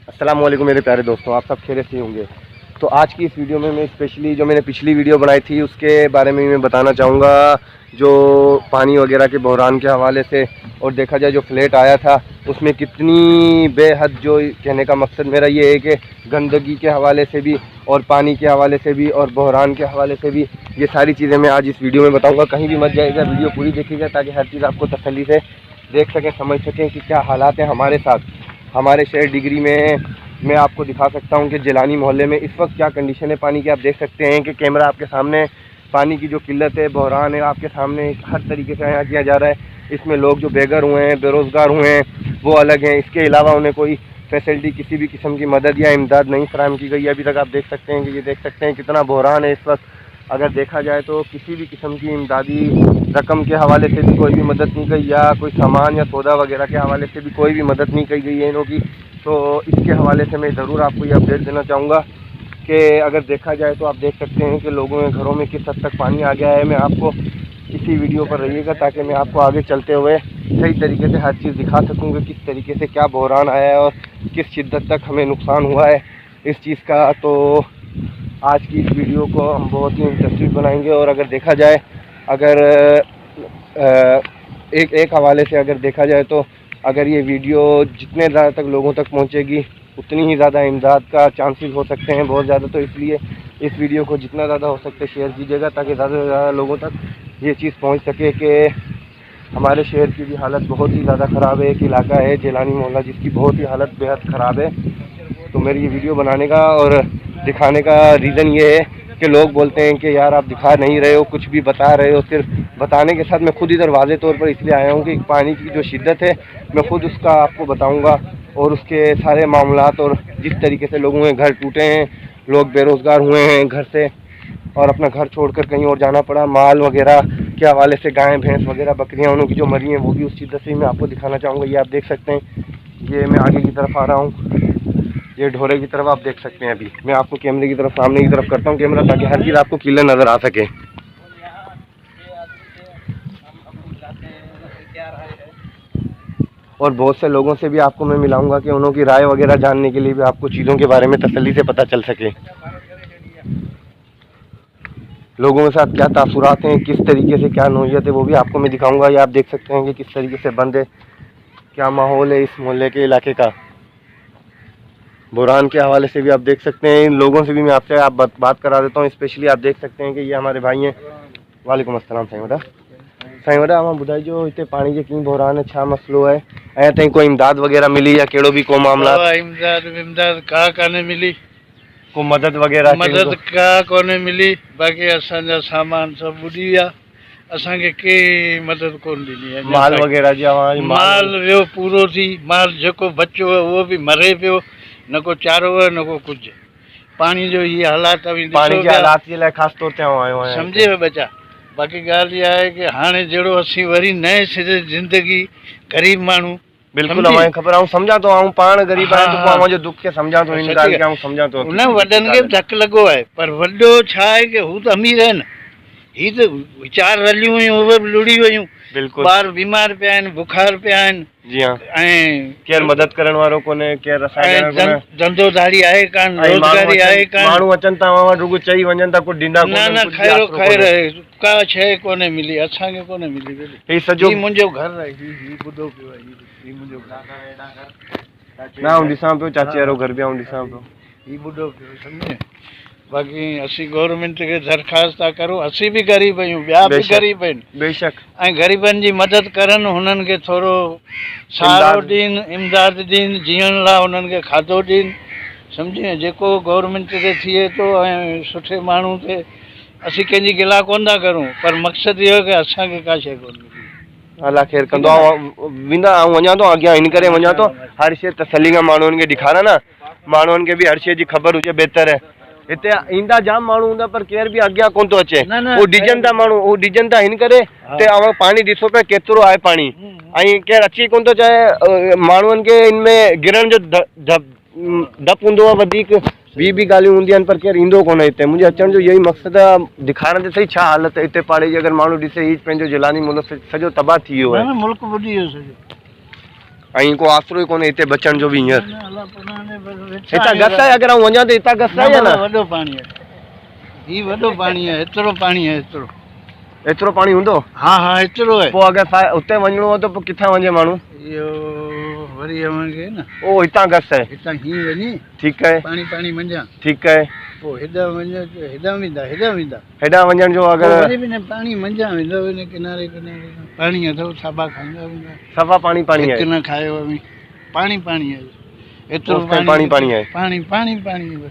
अस्सलाम वालेकुम मेरे प्यारे दोस्तों, आप सब खैरियत से होंगे। तो आज की इस वीडियो में मैं स्पेशली जो मैंने पिछली वीडियो बनाई थी उसके बारे में मैं बताना चाहूँगा, जो पानी वगैरह के बहरान के हवाले से। और देखा जाए जो फ्लैट आया था उसमें कितनी बेहद, जो कहने का मकसद मेरा ये है कि गंदगी के हवाले से भी और पानी के हवाले से भी और बहरान के हवाले से भी, ये सारी चीज़ें मैं आज इस वीडियो में बताऊँगा। कहीं भी मत जाएगा, वीडियो पूरी देखिएगा ताकि हर चीज़ आपको तसल्ली से देख सकें, समझ सकें कि क्या हालात हैं हमारे साथ। हमारे शहर डिग्री में मैं आपको दिखा सकता हूं कि जिलानी मोहल्ले में इस वक्त क्या कंडीशन है पानी की। आप देख सकते हैं कि कैमरा आपके सामने, पानी की जो किल्लत है, बहरान है, आपके सामने हर तरीके से यहाँ किया जा रहा है। इसमें लोग जो बेघर हुए हैं, बेरोज़गार हुए हैं, वो अलग हैं। इसके अलावा उन्हें कोई फैसिलिटी, किसी भी किस्म की मदद या इमदाद नहीं फराहम की गई अभी तक। आप देख सकते हैं कि ये देख सकते हैं कितना बहरान है इस वक्त। अगर देखा जाए तो किसी भी किस्म की इमदादी रकम के हवाले से भी कोई भी मदद नहीं की, या कोई सामान या सौदा वगैरह के हवाले से भी कोई भी मदद नहीं की गई है इन्हों की। तो इसके हवाले से मैं ज़रूर आपको ये अपडेट देना चाहूँगा कि अगर देखा जाए तो आप देख सकते हैं कि लोगों के घरों में किस हद तक पानी आ गया है। मैं आपको इसी वीडियो पर रहिएगा ताकि मैं आपको आगे चलते हुए सही तरीके से हर चीज़ दिखा सकूँ कि किस तरीके से क्या बहरान आया है और किस शिद्दत तक हमें नुकसान हुआ है इस चीज़ का। तो आज की इस वीडियो को हम बहुत ही इंटरेस्टिंग बनाएंगे। और अगर देखा जाए, अगर एक हवाले से अगर देखा जाए तो अगर ये वीडियो जितने ज़्यादा तक लोगों तक पहुंचेगी उतनी ही ज़्यादा इमदाद का चांसेस हो सकते हैं, बहुत ज़्यादा। तो इसलिए इस वीडियो को जितना ज़्यादा हो सकते शेयर कीजिएगा ताकि ज़्यादा से ज़्यादा लोगों तक ये चीज़ पहुंच सके कि हमारे शहर की भी हालत बहुत ही ज़्यादा ख़राब है। एक इलाका है जिलानी मोहल्ला जिसकी बहुत ही हालत बेहद ख़राब है। तो मेरी ये वीडियो बनाने का और दिखाने का रीज़न ये है कि लोग बोलते हैं कि यार आप दिखा नहीं रहे हो, कुछ भी बता रहे हो। सिर्फ बताने के साथ मैं खुद इधर वाज़े तौर पर इसलिए आया हूँ कि पानी की जो शिद्दत है मैं खुद उसका आपको बताऊँगा, और उसके सारे मामलात, और जिस तरीके से लोगों के घर टूटे हैं, लोग बेरोज़गार हुए हैं घर से और अपना घर छोड़कर कहीं और जाना पड़ा, माल वगैरह के हवाले से, गाय भैंस वगैरह बकरियाँ उनकी जो मरी हैं वो भी उस शिद्दत से मैं आपको दिखाना चाहूँगा। ये आप देख सकते हैं, ये मैं आगे की तरफ आ रहा हूँ, ये ढोरे की तरफ आप देख सकते हैं। अभी मैं आपको कैमरे की तरफ, सामने की तरफ करता हूँ कैमरा ताकि हर चीज़ आपको क्लियर नज़र आ सके। और बहुत से लोगों से भी आपको मैं मिलाऊंगा कि उन्हों की राय वगैरह जानने के लिए भी आपको चीज़ों के बारे में तसल्ली से पता चल सके, लोगों के साथ क्या तासुरात हैं, किस तरीके से क्या नौयत है, वो भी आपको मैं दिखाऊंगा। ये आप देख सकते हैं कि किस तरीके से बंद है, क्या माहौल है इस मोहल्ले के इलाके का। बहरान के हवाले से भी आप देख सकते हैं, इन लोगों से भी मैं आपसे बात करा देता हूँ। स्पेशली आप देख सकते हैं कि ये हमारे भाई हैं। वालेकुम अस्सलाम साईं वॾा। साईं वॾा, हमें ॿुधाइजो हिते पानी जो कीअं बहरान है, छा मसलो है, ऐं ताईं कोई इमदाद वगैरह मिली या कहिड़ो बि को मामला? इमदाद का कोन्हे मिली, को मदद वगैरह मदद का कोन्हे मिली। बाक़ी असांजा सामान सभु ॿुॾी विया, असांखे के मदद कोन ॾिनी आहे। माल वगैरह जी माल वियो पूरो थी, माल जेको बचियो आहे उहो बि मरे पियो, न को चारो आहे न को कुझु। पानी जो ये हालात पानी के हालात जे लाइ ख़ासि तौर ते आयो आहियां, सम्झे बचा। बाक़ी ॻाल्हि इहा आहे कि हाणे जहिड़ो असीं वरी नए सिरे ज़िंदगी गरीब माण्हू, बिल्कुल हमें खबर आऊं समझा तो आऊं पाण गरीब आहियां, तो पाण जो दुख के समझा तो इन ॻाल्हि खे आऊं समझा तो। उन वॾनि खे धक लॻो आहे, पर वॾो छा आहे कि हू त अमीर आहिनि, ही त वीचार रलियूं हुयूं उहे बि लुड़ी वयूं। बिल्कुल ॿार बीमार पिया आहिनि, बुखार पिया आहिनि। जी हाँ, ऐं केर मदद करण वारो कोन्हे, केर धंधोदारी आहे कान, रोज़गारी आहे कान। माण्हू अचनि था वहाँ रुगो चई वञनि था, कुझु ॾींदा न खैर का शइ कोन्हे मिली, असांखे कोन्हे मिली। ही सॼो मुंहिंजो घर आहे, ही ॿुधो पियो आहे, ही मुंहिंजो घर ना आऊं ॾिसां पियो, चाचे वारो घर बि आऊं ॾिसां पियो, ही ॿुधो पियो, सम्झे। बाक़ी असीं गवर्नमेंट खे दरख़्वास्त था करूं, असीं बि ग़रीब आहियूं, ॿिया बि ग़रीब आहिनि, बेशक, ऐं ग़रीबनि जी मदद करनि, हुननि खे थोरो सहारो ॾियनि, इमदाद ॾियनि, जीअण लाइ हुननि खे खाधो ॾियनि, सम्झे। जेको गवर्नमेंट ते थिए थो ऐं सुठे माण्हू ते असीं कंहिंजी गिला कोन था करूं, पर मक़सदु इहो की असांखे का शइ कोन मिली। अलाह ख़ैर कंदो। वेंदा ऐं वञा थो अॻियां, इन करे वञा थो हर शइ तसली खां माण्हुनि खे ॾेखारां न, माण्हुनि खे बि हर शइ जी ख़बर हुजे बहितर है। हिते ईंदा जाम माण्हू हूंदा पर केर बि अॻियां कोन थो अचे, उहो डिॼनि था माण्हू, उहो डिॼनि था हिन करे ते पानी ॾिसो पिया केतिरो आहे पानी, ऐं केरु अची कोन थो चाहे। माण्हुनि खे इनमें गिरण जो डपु हूंदो आहे वधीक, ॿी ॻाल्हियूं हूंदियूं आहिनि, पर केरु ईंदो कोन्हे हिते। मुंहिंजे अचण जो इहो ई मक़सदु आहे, ॾेखारण ते सही छा हालत आहे हिते पाड़े जी। अगरि माण्हू ॾिसे ही पंहिंजो जिलानी मुल्क सॼो तबाह थी वियो आहे, मुल्क ॿुॾी वियो सॼो। ऐं को आसरो ई कोन्हे हिते बचण जो बि हींअर। अलाह पुराणे बस हितां गस आहे, अगरि आउं वञा त हितां गस आहे या न? वॾो पाणी आहे, ही वॾो पाणी आहे, एतिरो पाणी आहे, एतिरो एतिरो पाणी हूंदो? हा हा एतिरो आहे। पोइ अगरि उते वञिणो हो त पोइ किथां वञे माण्हू? इहो वरी वञे न, ओ हितां गस आहे, हितां हीअं वञी ठीकु आहे, पाणी पाणी मंझां, ठीकु आहे। पोइ हेॾां वञो, हेॾां वेंदा, हेॾां वेंदा, हेॾां वञण जो पोइ अगरि वरी बि न पाणी मंझां वेंदा, वञी किनारे किनारे पाणी अथव, साबा खाईंदा वेंदा, सफ़ा पाणी पाणी हिकु आहे, न खायो अमी, पाणी पाणी आहे, एतिरो ओसिताईं पाणी पाणी आहे। पाणी पाणी पाणी आहे।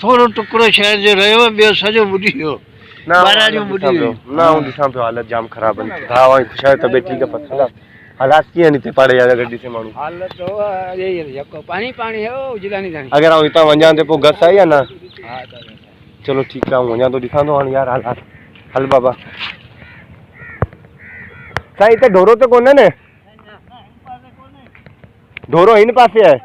थोरो टुकड़ो शहर जो रहियो, ॿियो सॼो ॿुॾी वियो, न ॿारहं ॿुॾी वियो। न आउं ॾिसां पियो हालत जाम ख़राबु आहिनि। हा ऐं ख़ुशि तबियत ठीकु आहे, पर हालात कीअं आहिनि हिते पाड़े जा अगरि ॾिसे माण्हू? हालत यही है, यको पानी पानी है, वो जिलानी जानी। अगरि आउं हितां वञा त पोइ गस आहे या न? हाँ चलो ठीकु आहे, आउं वञा थो, ॾिसां थो हाणे यार हालात। हल बाबा साईं, हिते ढोरो त कोन्हे न? ढोरो हिन पासे आहे?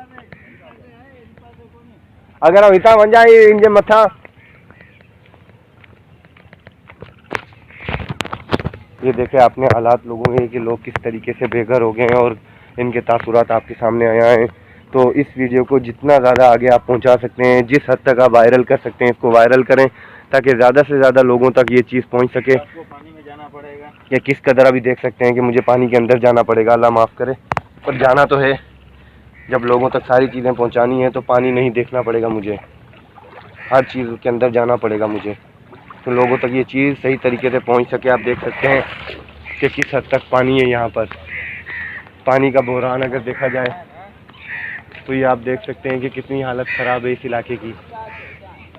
अगर हम हितां वञा इनके मथा, ये देखे आपने हालात लोगों के कि लोग किस तरीके से बेघर हो गए हैं और इनके तासुरात आपके सामने आया है। तो इस वीडियो को जितना ज़्यादा आगे आप पहुंचा सकते हैं, जिस हद तक आप वायरल कर सकते हैं, इसको वायरल करें ताकि ज़्यादा से ज़्यादा लोगों तक ये चीज़ पहुंच सके। पानी में जाना पड़ेगा, या किस कदर अभी देख सकते हैं कि मुझे पानी के अंदर जाना पड़ेगा, अल्लाह माफ़ करे, पर जाना तो है। जब लोगों तक सारी चीज़ें पहुंचानी है तो पानी नहीं देखना पड़ेगा मुझे, हर चीज़ के अंदर जाना पड़ेगा मुझे, तो लोगों तक ये चीज़ सही तरीके से पहुंच सके। आप देख सकते हैं कि किस हद तक पानी है यहाँ पर। पानी का बहरान अगर देखा जाए तो ये आप देख सकते हैं कि कितनी हालत ख़राब है इस इलाके की,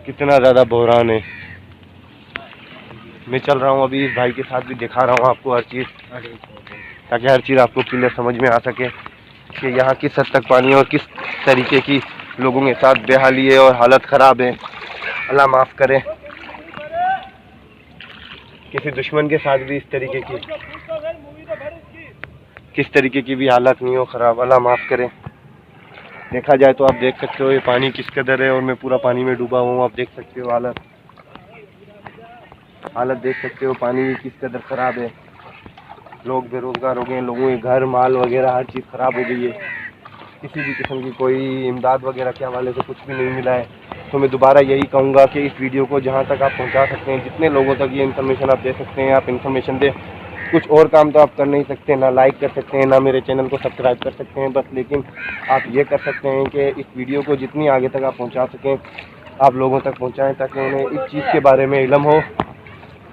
कितना ज़्यादा बहरान है। मैं चल रहा हूँ अभी, इस भाई के साथ भी दिखा रहा हूँ आपको हर चीज़, ताकि हर चीज़ आपको क्लियर समझ में आ सके कि यहाँ किस हद तक पानी है और किस तरीके की लोगों के साथ बेहाली है और हालत ख़राब है। अल्लाह माफ़ करे, किसी दुश्मन के साथ भी इस तरीके की किस तरीके की भी हालत नहीं हो ख़राब, अल्लाह माफ़ करे। देखा जाए तो आप देख सकते हो ये पानी किस कदर है और मैं पूरा पानी में डूबा हुआ हूँ। आप देख सकते हो हालत देख सकते हो पानी किस कदर ख़राब है। लोग बेरोज़गार हो गए हैं, लोगों के घर माल वगैरह हर चीज़ ख़राब हो गई है। किसी भी किस्म की कोई इमदाद वगैरह के हवाले से कुछ भी नहीं मिला है। तो मैं दोबारा यही कहूँगा कि इस वीडियो को जहाँ तक आप पहुँचा सकते हैं, जितने लोगों तक ये इन्फॉर्मेशन आप दे सकते हैं, आप इन्फॉर्मेशन दें। कुछ और काम तो आप कर नहीं सकते, ना लाइक कर सकते हैं, ना मेरे चैनल को सब्सक्राइब कर सकते हैं बस, लेकिन आप ये कर सकते हैं कि इस वीडियो को जितनी आगे तक आप पहुँचा सकें, आप लोगों तक पहुँचाएँ, ताकि उन्हें इस चीज़ के बारे में इल्म हो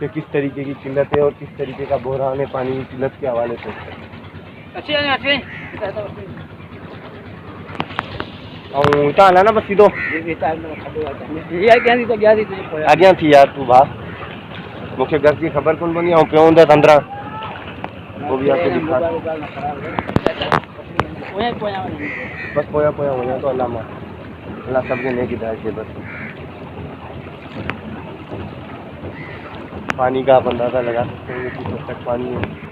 कि किस तरीके की किल्लत है और किस तरीके का बहरान है पानी की किल्लत के हवाले से। और इतना हला ना बस सीधो अॻियां थी यार तू भाउ, मूंखे घर की ख़बर कोन पवंदी, ऐं पियो हूंदसि अंदरां वो भी आपको दिखा बस पोया पोया वञा तो अल्लाह सभिनी नेक हिदायत ॾे बस। पानी का आप अंदाज़ा लगा सकते हैं कि किस हद तक पानी है।